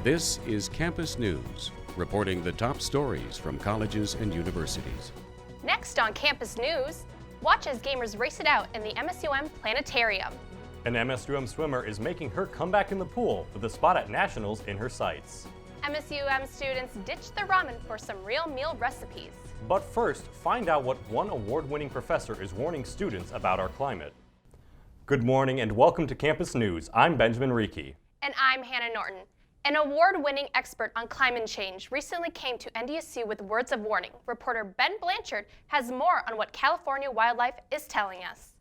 This is Campus News, reporting the top stories from colleges and universities. Next on Campus News, watch as gamers race it out in the MSUM Planetarium. An MSUM swimmer is making her comeback in the pool with a spot at Nationals in her sights. MSUM students ditch their ramen for some real meal recipes. But first, find out what one award-winning professor is warning students about our climate. Good morning and welcome to Campus News. I'm Benjamin Reiki. And I'm Hannah Norton. An award-winning expert on climate change recently came to NDSU with words of warning. Reporter Ben Blanchard has more on what California wildlife is telling us.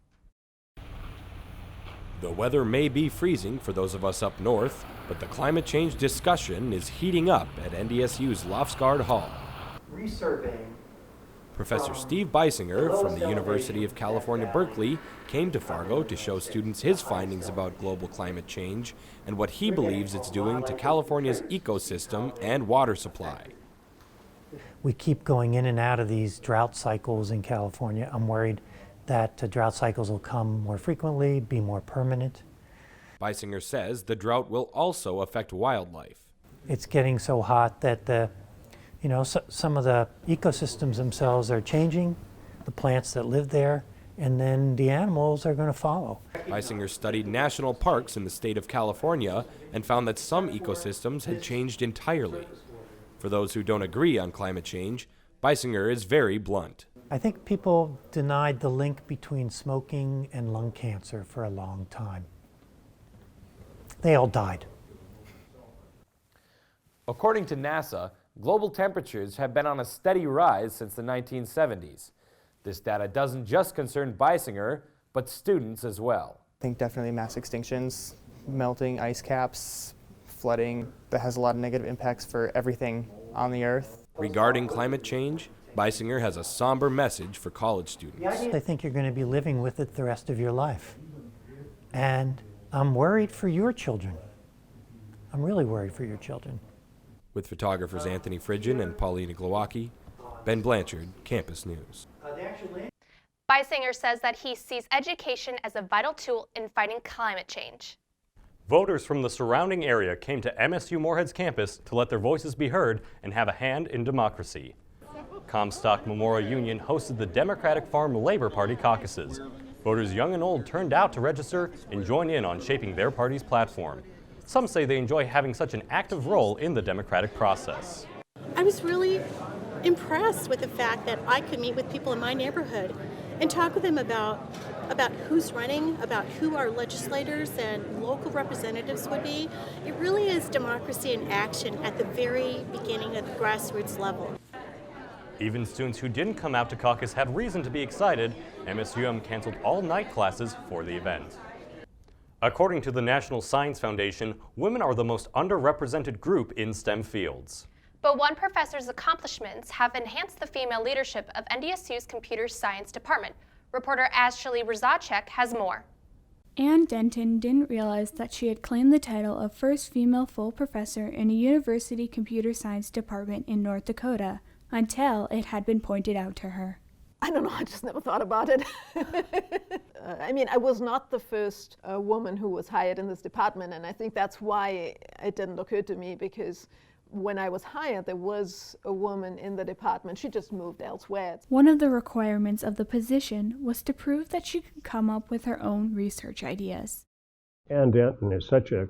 The weather may be freezing for those of us up north, but the climate change discussion is heating up at NDSU's Lofsgard Hall. Resurveying. Professor Steve Beisinger from the University of California, Berkeley came to Fargo to show students his findings about global climate change and what he believes it's doing to California's ecosystem and water supply. We keep going in and out of these drought cycles in California. I'm worried that drought cycles will come more frequently, be more permanent. Beisinger says the drought will also affect wildlife. It's getting so hot that some of the ecosystems themselves are changing, the plants that live there, and then the animals are going to follow. Beisinger studied national parks in the state of California and found that some ecosystems had changed entirely. For those who don't agree on climate change, Beisinger is very blunt. I think people denied the link between smoking and lung cancer for a long time. They all died. According to NASA, global temperatures have been on a steady rise since the 1970s. This data doesn't just concern Beisinger, but students as well. I think definitely mass extinctions, melting ice caps, flooding, that has a lot of negative impacts for everything on the Earth. Regarding climate change, Beisinger has a somber message for college students. I think you're going to be living with it the rest of your life. And I'm worried for your children. I'm really worried for your children. With photographers Anthony Fridgen and Paulina Glowacki, Ben Blanchard, Campus News. Beisinger says that he sees education as a vital tool in fighting climate change. Voters from the surrounding area came to MSU Moorhead's campus to let their voices be heard and have a hand in democracy. Comstock Memorial Union hosted the Democratic Farm Labor Party caucuses. Voters young and old turned out to register and join in on shaping their party's platform. Some say they enjoy having such an active role in the democratic process. I was really impressed with the fact that I could meet with people in my neighborhood and talk with them about who's running, about who our legislators and local representatives would be. It really is democracy in action at the very beginning of the grassroots level. Even students who didn't come out to caucus had reason to be excited. MSUM canceled all night classes for the event. According to the National Science Foundation, women are the most underrepresented group in STEM fields. But one professor's accomplishments have enhanced the female leadership of NDSU's Computer Science Department. Reporter Ashley Rzaczek has more. Ann Denton didn't realize that she had claimed the title of first female full professor in a university computer science department in North Dakota until it had been pointed out to her. I don't know, I just never thought about it. I was not the first woman who was hired in this department, and I think that's why it didn't occur to me, because when I was hired, there was a woman in the department. She just moved elsewhere. One of the requirements of the position was to prove that she could come up with her own research ideas. Ann Denton is such a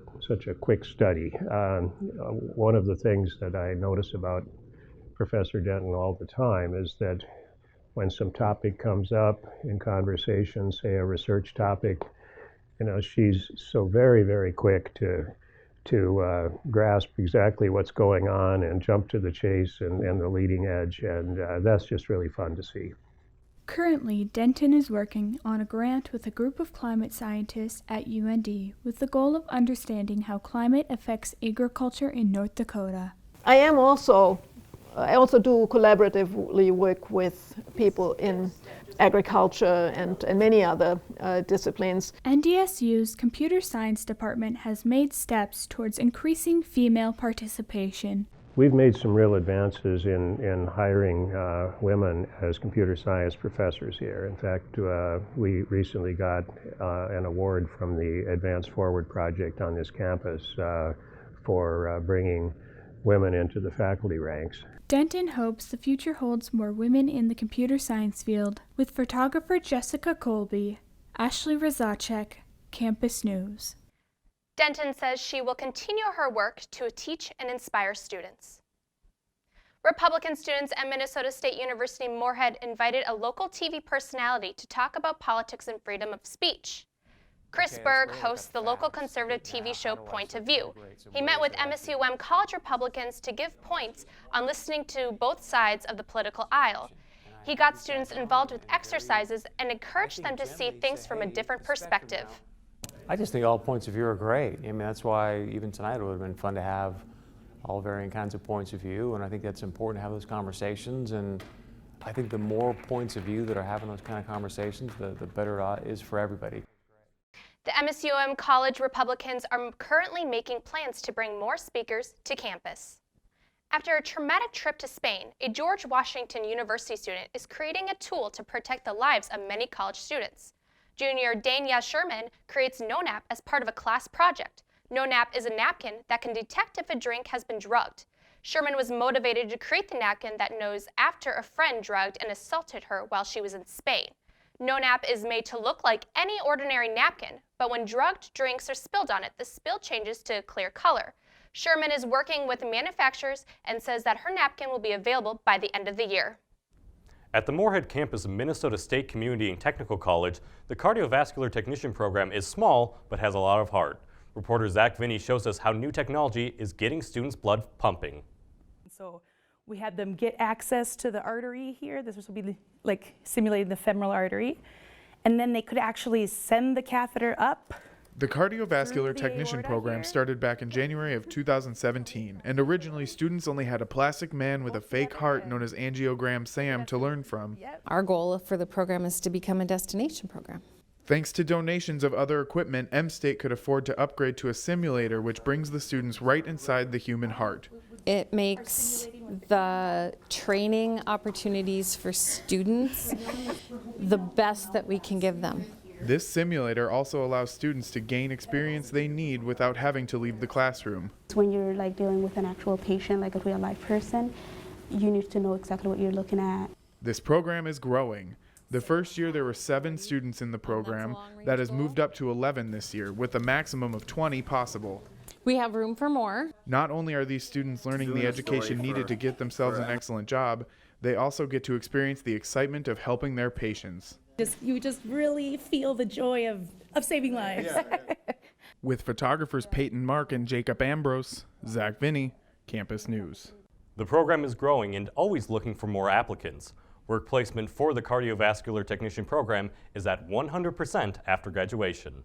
quick study. One of the things that I notice about Professor Denton all the time is that when some topic comes up in conversation, say a research topic, she's so very, very quick to grasp exactly what's going on and jump to the chase and the leading edge, and that's just really fun to see. Currently, Denton is working on a grant with a group of climate scientists at UND with the goal of understanding how climate affects agriculture in North Dakota. I also do collaboratively work with people in agriculture and many other disciplines. NDSU's Computer Science Department has made steps towards increasing female participation. We've made some real advances in hiring women as computer science professors here. In fact, we recently got an award from the Advance Forward project on this campus for bringing women into the faculty ranks. Denton hopes the future holds more women in the computer science field. With photographer Jessica Colby, Ashley Razacek, Campus News. Denton says she will continue her work to teach and inspire students. Republican students at Minnesota State University Moorhead invited a local TV personality to talk about politics and freedom of speech. Chris Berg hosts the local conservative TV show Point of View. He met with MSUM college Republicans to give points on listening to both sides of the political aisle. He got students involved with exercises and encouraged them to see things from a different perspective. I just think all points of view are great. I mean, that's why even tonight it would have been fun to have all varying kinds of points of view, and I think that's important to have those conversations. And I think the more points of view that are having those kind of conversations, the better it is for everybody. The MSUM college Republicans are currently making plans to bring more speakers to campus. After a traumatic trip to Spain, a George Washington University student is creating a tool to protect the lives of many college students. Junior Dania Sherman creates NoNap as part of a class project. NoNap is a napkin that can detect if a drink has been drugged. Sherman was motivated to create the napkin that knows after a friend drugged and assaulted her while she was in Spain. NoNap is made to look like any ordinary napkin, but when drugged drinks are spilled on it, the spill changes to a clear color. Sherman is working with manufacturers and says that her napkin will be available by the end of the year. At the Moorhead campus of Minnesota State Community and Technical College, the Cardiovascular Technician program is small but has a lot of heart. Reporter Zach Vinny shows us how new technology is getting students' blood pumping. So we had them get access to the artery here. This will be like simulating the femoral artery. And then they could actually send the catheter up. The Cardiovascular Technician program started back in January of 2017, and originally students only had a plastic man with a fake heart known as Angiogram Sam to learn from. Our goal for the program is to become a destination program. Thanks to donations of other equipment, M-State could afford to upgrade to a simulator which brings the students right inside the human heart. It makes the training opportunities for students the best that we can give them. This simulator also allows students to gain experience they need without having to leave the classroom. When you're like dealing with an actual patient, like a real life person, you need to know exactly what you're looking at. This program is growing. The first year there were 7 students in the program. That has moved up to 11 this year, with a maximum of 20 possible. We have room for more. Not only are these students learning the education needed to get themselves an excellent job, they also get to experience the excitement of helping their patients. You just really feel the joy of saving lives. Yeah. With photographers Peyton Mark and Jacob Ambrose, Zach Vinny, Campus News. The program is growing and always looking for more applicants. Work placement for the Cardiovascular Technician program is at 100% after graduation.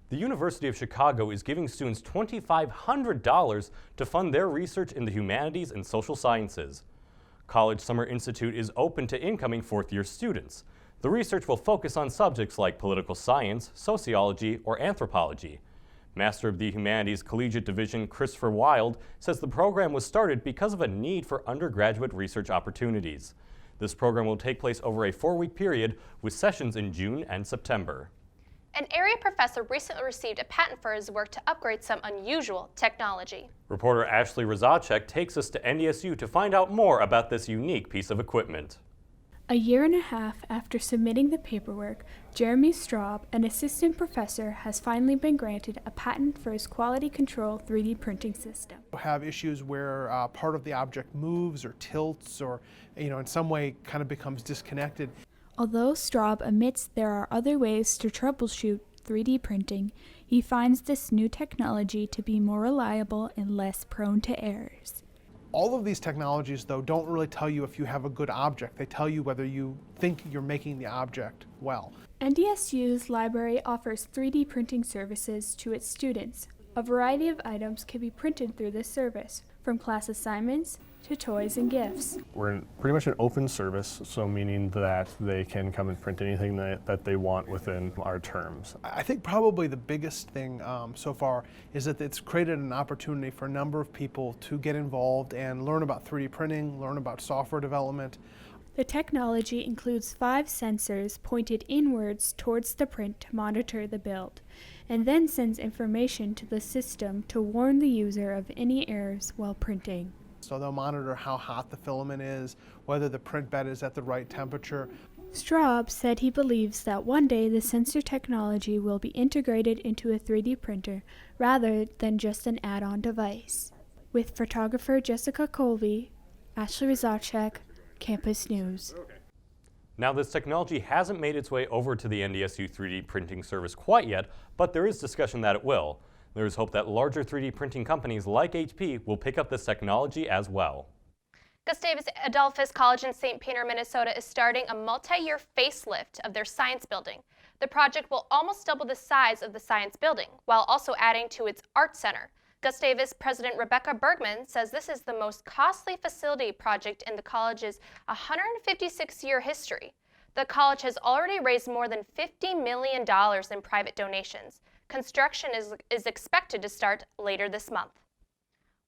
The University of Chicago is giving students $2,500 to fund their research in the humanities and social sciences. College Summer Institute is open to incoming fourth-year students. The research will focus on subjects like political science, sociology, or anthropology. Master of the Humanities Collegiate Division Christopher Wild says the program was started because of a need for undergraduate research opportunities. This program will take place over a 4-week period with sessions in June and September. An area professor recently received a patent for his work to upgrade some unusual technology. Reporter Ashley Razacek takes us to NDSU to find out more about this unique piece of equipment. A year and a half after submitting the paperwork, Jeremy Straub, an assistant professor, has finally been granted a patent for his quality control 3D printing system. Have issues where part of the object moves or tilts or, in some way kind of becomes disconnected. Although Straub admits there are other ways to troubleshoot 3D printing, he finds this new technology to be more reliable and less prone to errors. All of these technologies, though, don't really tell you if you have a good object. They tell you whether you think you're making the object well. NDSU's library offers 3D printing services to its students. A variety of items can be printed through this service, from class assignments to toys and gifts. We're pretty much an open service, so meaning that they can come and print anything that they want within our terms. I think probably the biggest thing so far is that it's created an opportunity for a number of people to get involved and learn about 3D printing, learn about software development. The technology includes 5 sensors pointed inwards towards the print to monitor the build, and then sends information to the system to warn the user of any errors while printing. So they'll monitor how hot the filament is, whether the print bed is at the right temperature. Straub said he believes that one day the sensor technology will be integrated into a 3D printer rather than just an add-on device. With photographer Jessica Colby, Ashley Rizachek, Campus News. Now, this technology hasn't made its way over to the NDSU 3D printing service quite yet, but there is discussion that it will. There is hope that larger 3D printing companies like HP will pick up this technology as well. Gustavus Adolphus College in St. Peter, Minnesota is starting a multi-year facelift of their science building. The project will almost double the size of the science building, while also adding to its art center. Gustavus President Rebecca Bergman says this is the most costly facility project in the college's 156-year history. The college has already raised more than $50 million in private donations. Construction is expected to start later this month.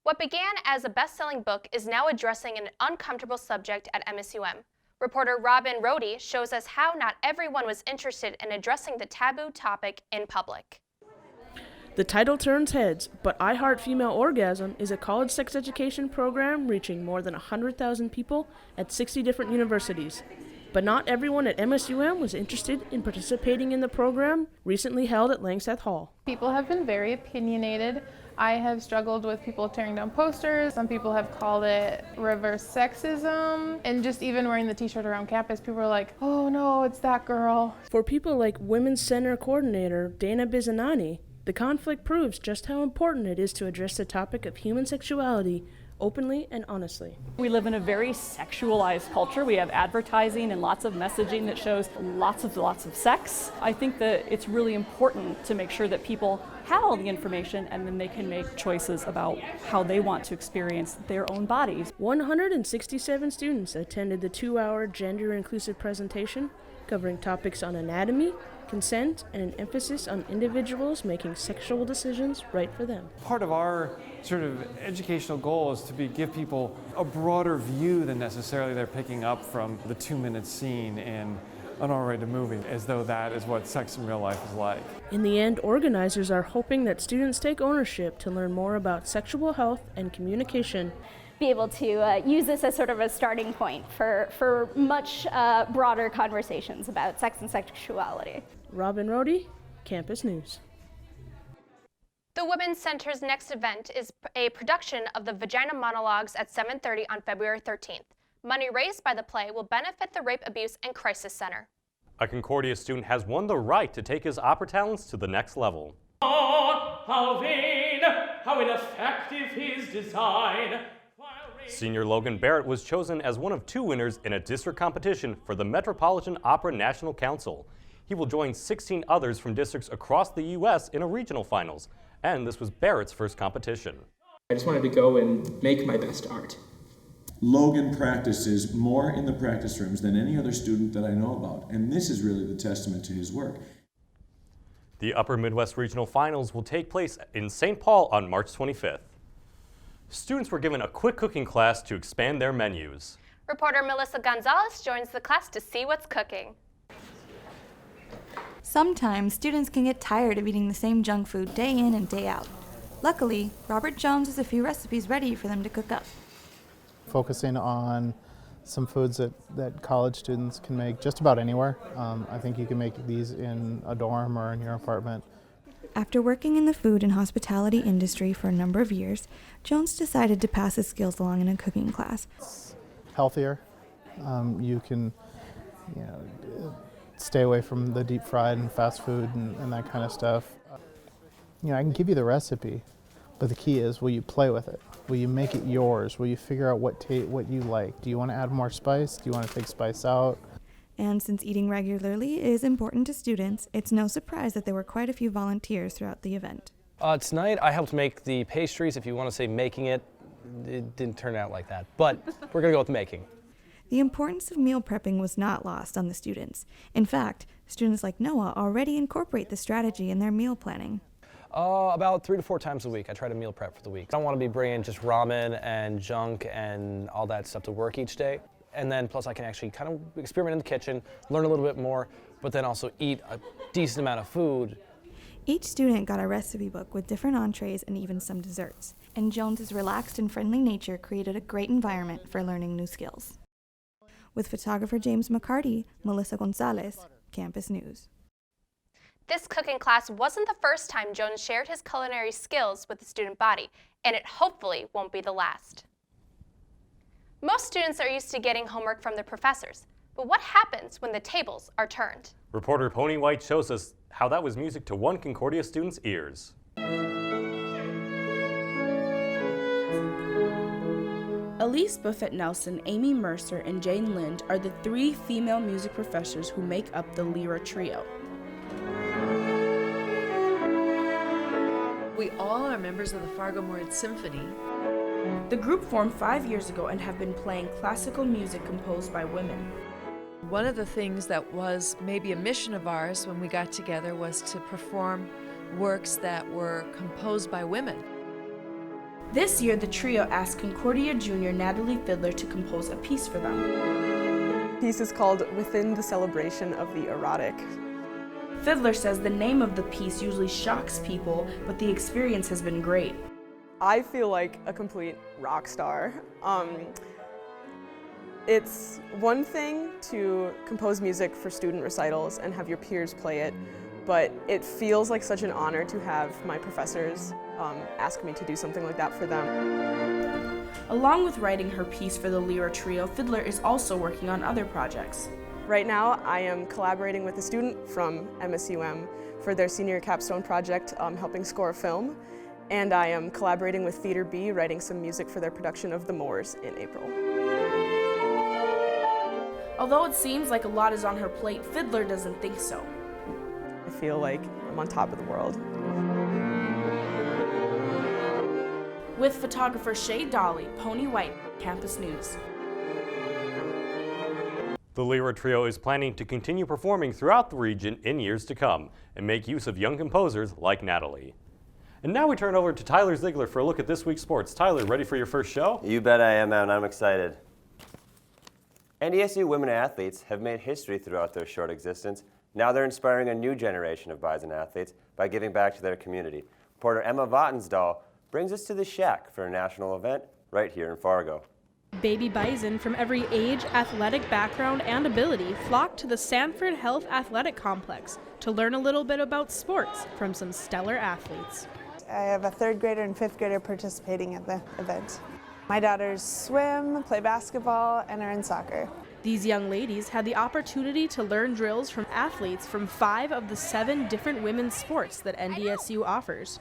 What began as a best-selling book is now addressing an uncomfortable subject at MSUM. Reporter Robin Rohde shows us how not everyone was interested in addressing the taboo topic in public. The title turns heads, but I Heart Female Orgasm is a college sex education program reaching more than 100,000 people at 60 different universities. But not everyone at MSUM was interested in participating in the program recently held at Langseth Hall. People have been very opinionated. I have struggled with people tearing down posters. Some people have called it reverse sexism. And just even wearing the t-shirt around campus, people are like, oh no, it's that girl. For people like Women's Center Coordinator Dana Bizzanani, the conflict proves just how important it is to address the topic of human sexuality openly and honestly. We live in a very sexualized culture. We have advertising and lots of messaging that shows lots of sex. I think that it's really important to make sure that people have all the information and then they can make choices about how they want to experience their own bodies. 167 students attended the 2-hour gender-inclusive presentation covering topics on anatomy, consent, and an emphasis on individuals making sexual decisions right for them. Part of our sort of educational goal is to give people a broader view than necessarily they're picking up from the 2-minute scene in an R-rated movie, as though that is what sex in real life is like. In the end, organizers are hoping that students take ownership to learn more about sexual health and communication. Be able to use this as sort of a starting point for much broader conversations about sex and sexuality. Robin Rohde, Campus News. The Women's Center's next event is a production of the Vagina Monologues at 7:30 on February 13th. Money raised by the play will benefit the Rape, Abuse, and Crisis Center. A Concordia student has won the right to take his opera talents to the next level. Oh, how vain, how ineffective his design. Senior Logan Barrett was chosen as one of 2 winners in a district competition for the Metropolitan Opera National Council. He will join 16 others from districts across the U.S. in a regional finals, and this was Barrett's first competition. I just wanted to go and make my best art. Logan practices more in the practice rooms than any other student that I know about, and this is really the testament to his work. The Upper Midwest Regional Finals will take place in St. Paul on March 25th. Students were given a quick cooking class to expand their menus. Reporter Melissa Gonzalez joins the class to see what's cooking. Sometimes students can get tired of eating the same junk food day in and day out. Luckily, Robert Jones has a few recipes ready for them to cook up. Focusing on some foods that college students can make just about anywhere. I think you can make these in a dorm or in your apartment. After working in the food and hospitality industry for a number of years, Jones decided to pass his skills along in a cooking class. It's healthier. You can, stay away from the deep fried and fast food and that kind of stuff. I can give you the recipe, but the key is, will you play with it? Will you make it yours? Will you figure out what you like? Do you want to add more spice? Do you want to take spice out? And since eating regularly is important to students, it's no surprise that there were quite a few volunteers throughout the event. Tonight I helped make the pastries. If you want to say making it didn't turn out like that, but we're going to go with making. The importance of meal prepping was not lost on the students. In fact, students like Noah already incorporate the strategy in their meal planning. About 3 to 4 times a week, I try to meal prep for the week. I don't want to be bringing just ramen and junk and all that stuff to work each day. and then plus I can actually kind of experiment in the kitchen, learn a little bit more, but then also eat a decent amount of food. Each student got a recipe book with different entrees and even some desserts, and Jones's relaxed and friendly nature created a great environment for learning new skills. With photographer James McCarty, Melissa Gonzalez, Campus News. This cooking class wasn't the first time Jones shared his culinary skills with the student body, and it hopefully won't be the last. Most students are used to getting homework from their professors, but what happens when the tables are turned? Reporter Pony White shows us how that was music to one Concordia student's ears. Elise Buffett-Nelson, Amy Mercer, and Jane Lind are the 3 female music professors who make up the Lyra Trio. We all are members of the Fargo Moorhead Symphony. The group formed 5 years ago and have been playing classical music composed by women. One of the things that was maybe a mission of ours when we got together was to perform works that were composed by women. This year, the trio asked Concordia junior Natalie Fiddler to compose a piece for them. The piece is called Within the Celebration of the Erotic. Fiddler says the name of the piece usually shocks people, but the experience has been great. I feel like a complete rock star. It's one thing to compose music for student recitals and have your peers play it, but it feels like such an honor to have my professors ask me to do something like that for them. Along with writing her piece for the Lyra Trio, Fiddler is also working on other projects. Right now, I am collaborating with a student from MSUM for their senior capstone project, helping score a film, and I am collaborating with Theater B, writing some music for their production of The Moors in April. Although it seems like a lot is on her plate, Fiddler doesn't think so. I feel like I'm on top of the world. With photographer Shay Dolly, Pony White, Campus News. The Lyra Trio is planning to continue performing throughout the region in years to come and make use of young composers like Natalie. And now we turn over to Tyler Ziegler for a look at this week's sports. Tyler, ready for your first show? You bet I am, and I'm excited. NDSU women athletes have made history throughout their short existence. Now they're inspiring a new generation of Bison athletes by giving back to their community. Reporter Emma Vattensdahl brings us to the Shack for a national event right here in Fargo. Baby bison from every age, athletic background, and ability flock to the Sanford Health Athletic Complex to learn a little bit about sports from some stellar athletes. I have a 3rd grader and 5th grader participating at the event. My daughters swim, play basketball, and are in soccer. These young ladies had the opportunity to learn drills from athletes from 5 of the 7 different women's sports that NDSU offers.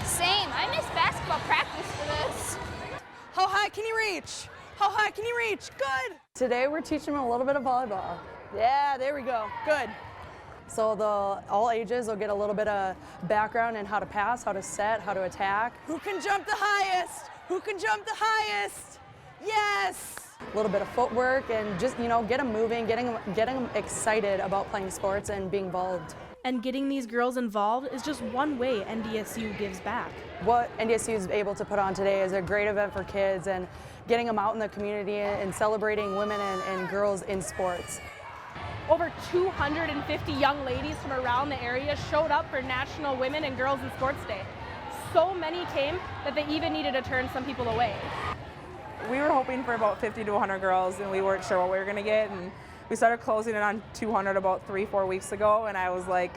Same. I missed basketball practice for this. How high can you reach? How high can you reach? Good. Today we're teaching them a little bit of volleyball. Yeah, there we go. Good. So all ages will get a little bit of background in how to pass, how to set, how to attack. Who can jump the highest? Who can jump the highest? Yes! A little bit of footwork and just, get them moving, getting them excited about playing sports and being involved. And getting these girls involved is just one way NDSU gives back. What NDSU is able to put on today is a great event for kids and getting them out in the community and celebrating women and girls in sports. Over 250 young ladies from around the area showed up for National Women and Girls in Sports Day. So many came that they even needed to turn some people away. We were hoping for about 50 to 100 girls, and we weren't sure what we were going to get. And we started closing it on 200 about 3-4 weeks ago, and I was like,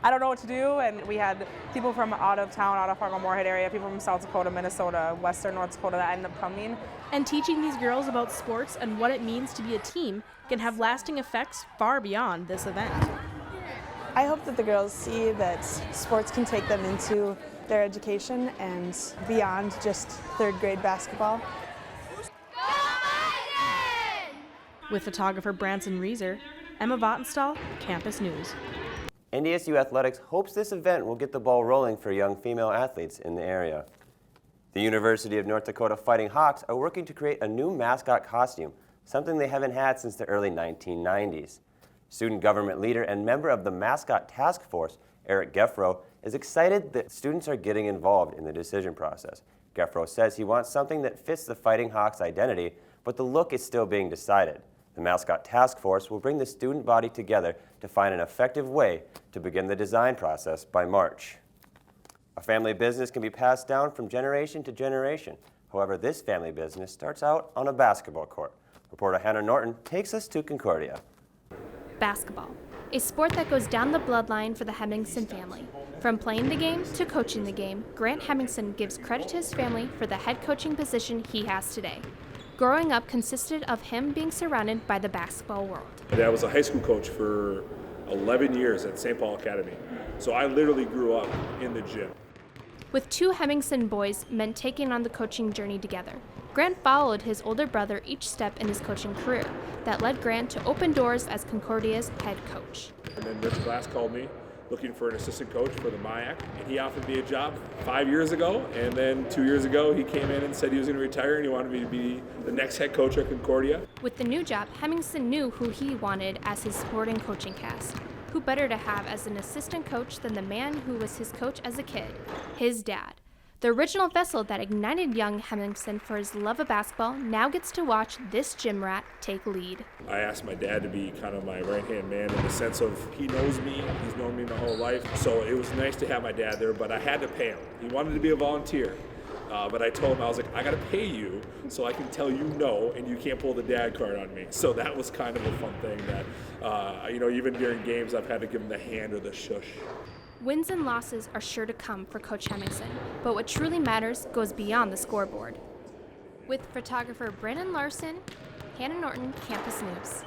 I don't know what to do. And we had people from out of town, out of Fargo Moorhead area, people from South Dakota, Minnesota, Western North Dakota that ended up coming. And teaching these girls about sports and what it means to be a team can have lasting effects far beyond this event. I hope that the girls see that sports can take them into their education and beyond just 3rd grade basketball. With photographer Branson Reeser, Emma Vattensdahl, Campus News. NDSU Athletics hopes this event will get the ball rolling for young female athletes in the area. The University of North Dakota Fighting Hawks are working to create a new mascot costume, something they haven't had since the early 1990s. Student government leader and member of the Mascot Task Force, Eric Geffro, is excited that students are getting involved in the decision process. Geffro says he wants something that fits the Fighting Hawks' identity but the look is still being decided. The Mascot Task Force will bring the student body together to find an effective way to begin the design process by March. A family business can be passed down from generation to generation. However, this family business starts out on a basketball court. Reporter Hannah Norton takes us to Concordia. Basketball, a sport that goes down the bloodline for the Hemmingson family. From playing the game to coaching the game, Grant Hemmingson gives credit to his family for the head coaching position he has today. Growing up consisted of him being surrounded by the basketball world. My dad was a high school coach for 11 years at St. Paul Academy, so I literally grew up in the gym. With two Hemmingson boys meant taking on the coaching journey together. Grant followed his older brother each step in his coaching career that led Grant to open doors as Concordia's head coach. And then Rich Glass called me looking for an assistant coach for the MIAC, and he offered me a job 5 years ago, and then 2 years ago he came in and said he was going to retire and he wanted me to be the next head coach at Concordia. With the new job, Hemmingson knew who he wanted as his sporting coaching cast. Who better to have as an assistant coach than the man who was his coach as a kid, his dad. The original vessel that ignited young Hemmingson for his love of basketball now gets to watch this gym rat take lead. I asked my dad to be kind of my right-hand man in the sense of he knows me, he's known me my whole life, so it was nice to have my dad there, but I had to pay him. He wanted to be a volunteer, but I told him, I was like, I gotta pay you so I can tell you no, and you can't pull the dad card on me. So that was kind of a fun thing that, even during games I've had to give him the hand or the shush. Wins and losses are sure to come for Coach Hemmingson, but what truly matters goes beyond the scoreboard. With photographer Brandon Larson, Hannah Norton, Campus News.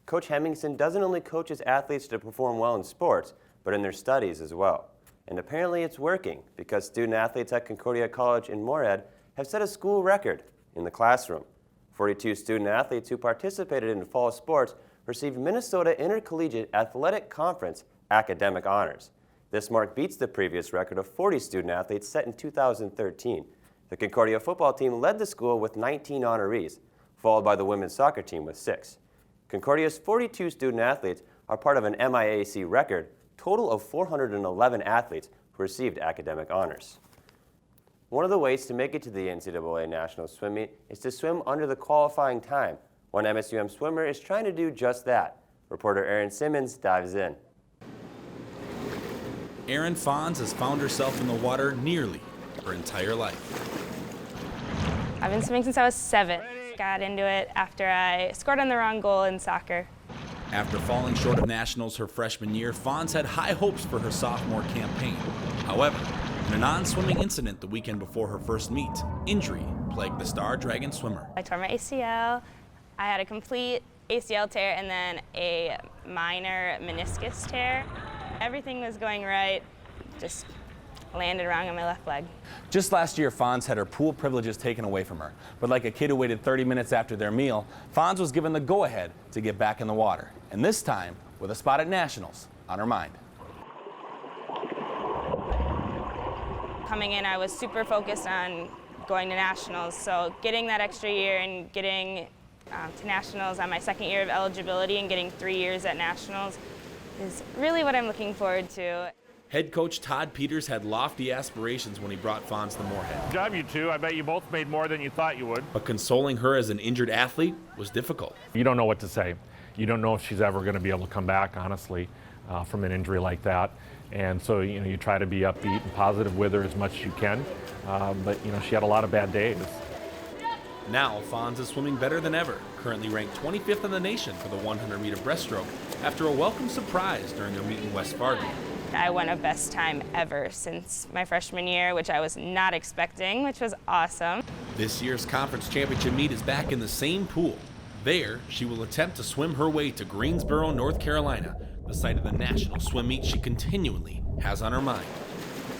Coach Hemmingson doesn't only coach his athletes to perform well in sports, but in their studies as well. And apparently it's working, because student athletes at Concordia College in Moorhead have set a school record in the classroom. 42 student athletes who participated in fall sports received Minnesota Intercollegiate Athletic Conference academic honors. This mark beats the previous record of 40 student athletes set in 2013. The Concordia football team led the school with 19 honorees, followed by the women's soccer team with 6. Concordia's 42 student athletes are part of an MIAC record total of 411 athletes who received academic honors. One of the ways to make it to the NCAA National Swim Meet is to swim under the qualifying time. One MSUM swimmer is trying to do just that. Reporter Erin Simmons dives in. Erin Fons has found herself in the water nearly her entire life. I've been swimming since I was 7. Got into it after I scored on the wrong goal in soccer. After falling short of nationals her freshman year, Fons had high hopes for her sophomore campaign. However, in a non-swimming incident the weekend before her first meet, injury plagued the Star Dragon swimmer. I tore my ACL. I had a complete ACL tear and then a minor meniscus tear. Everything was going right, just landed wrong on my left leg. Just last year, Fons had her pool privileges taken away from her. But like a kid who waited 30 minutes after their meal, Fons was given the go-ahead to get back in the water. And this time, with a spot at nationals on her mind. Coming in, I was super focused on going to nationals. So getting that extra year and getting to nationals on my second year of eligibility and getting 3 years at nationals is really what I'm looking forward to. Head coach Todd Peters had lofty aspirations when he brought Fons to Moorhead. Good job, you two. I bet you both made more than you thought you would. But consoling her as an injured athlete was difficult. You don't know what to say. You don't know if she's ever going to be able to come back, honestly, from an injury like that. And so, you try to be upbeat and positive with her as much as you can. But, she had a lot of bad days. Now, Fons is swimming better than ever, currently ranked 25th in the nation for the 100-meter breaststroke after a welcome surprise during their meet in West Fargo. I won a best time ever since my freshman year, which I was not expecting, which was awesome. This year's conference championship meet is back in the same pool. There, she will attempt to swim her way to Greensboro, North Carolina, the site of the national swim meet she continually has on her mind.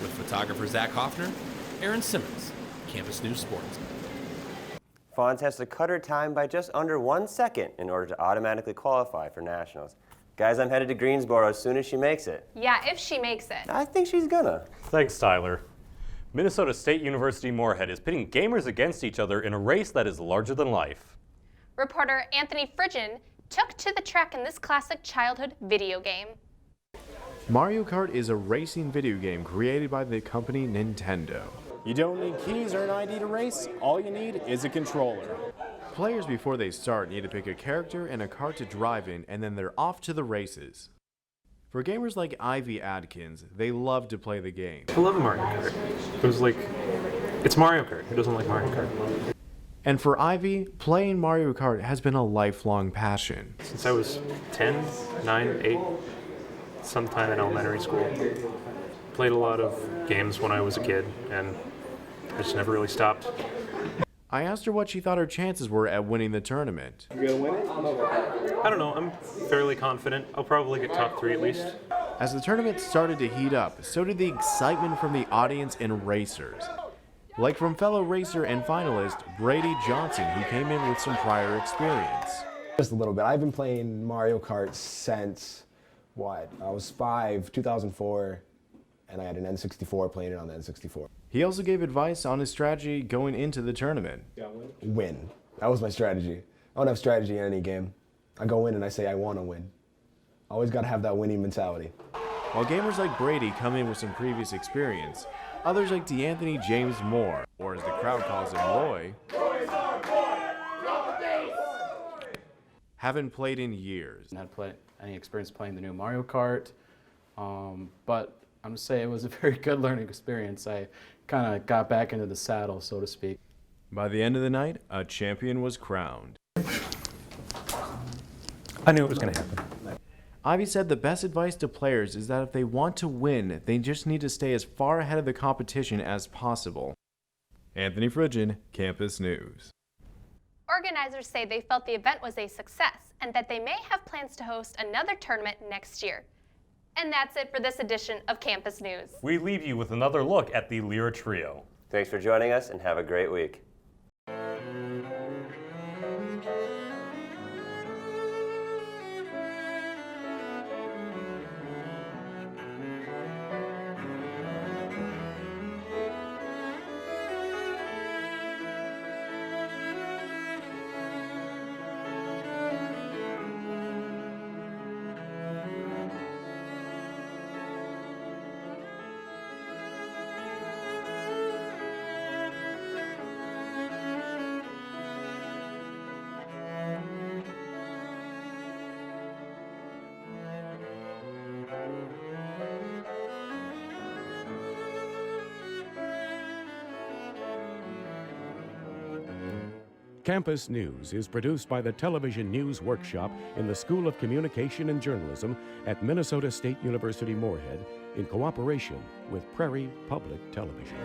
With photographer Zach Hoffner, Erin Simmons, Campus News Sports. Fons has to cut her time by just under 1 second in order to automatically qualify for nationals. Guys, I'm headed to Greensboro as soon as she makes it. Yeah, if she makes it. I think she's gonna. Thanks, Tyler. Minnesota State University Moorhead is pitting gamers against each other in a race that is larger than life. Reporter Anthony Fridgen took to the track in this classic childhood video game. Mario Kart is a racing video game created by the company Nintendo. You don't need keys or an ID to race. All you need is a controller. Players before they start need to pick a character and a cart to drive in, and then they're off to the races. For gamers like Ivy Adkins, they love to play the game. I love Mario Kart. It was like, it's Mario Kart. Who doesn't like Mario Kart? And for Ivy, playing Mario Kart has been a lifelong passion. Since I was 10, 9, 8, sometime in elementary school. Played a lot of games when I was a kid, and I just never really stopped. I asked her what she thought her chances were at winning the tournament. You gonna win it? I don't know. I'm fairly confident. I'll probably get top 3 at least. As the tournament started to heat up, so did the excitement from the audience and racers. Like from fellow racer and finalist Brady Johnson, who came in with some prior experience. Just a little bit. I've been playing Mario Kart since, I was 5, 2004, and I had an N64 playing it on the N64. He also gave advice on his strategy going into the tournament. Win. That was my strategy. I don't have strategy in any game. I go in and I say I want to win. Always got to have that winning mentality. While gamers like Brady come in with some previous experience, others like DeAnthony James Moore, or as the crowd calls him, Roy, haven't played in years. I had any experience playing the new Mario Kart, but I'm going to say it was a very good learning experience. I kind of got back into the saddle, so to speak. By the end of the night, a champion was crowned. I knew it was going to happen. Ivy said the best advice to players is that if they want to win, they just need to stay as far ahead of the competition as possible. Anthony Frigin, Campus News. Organizers say they felt the event was a success and that they may have plans to host another tournament next year. And that's it for this edition of Campus News. We leave you with another look at the Lyra Trio. Thanks for joining us and have a great week. Campus News is produced by the Television News Workshop in the School of Communication and Journalism at Minnesota State University Moorhead in cooperation with Prairie Public Television.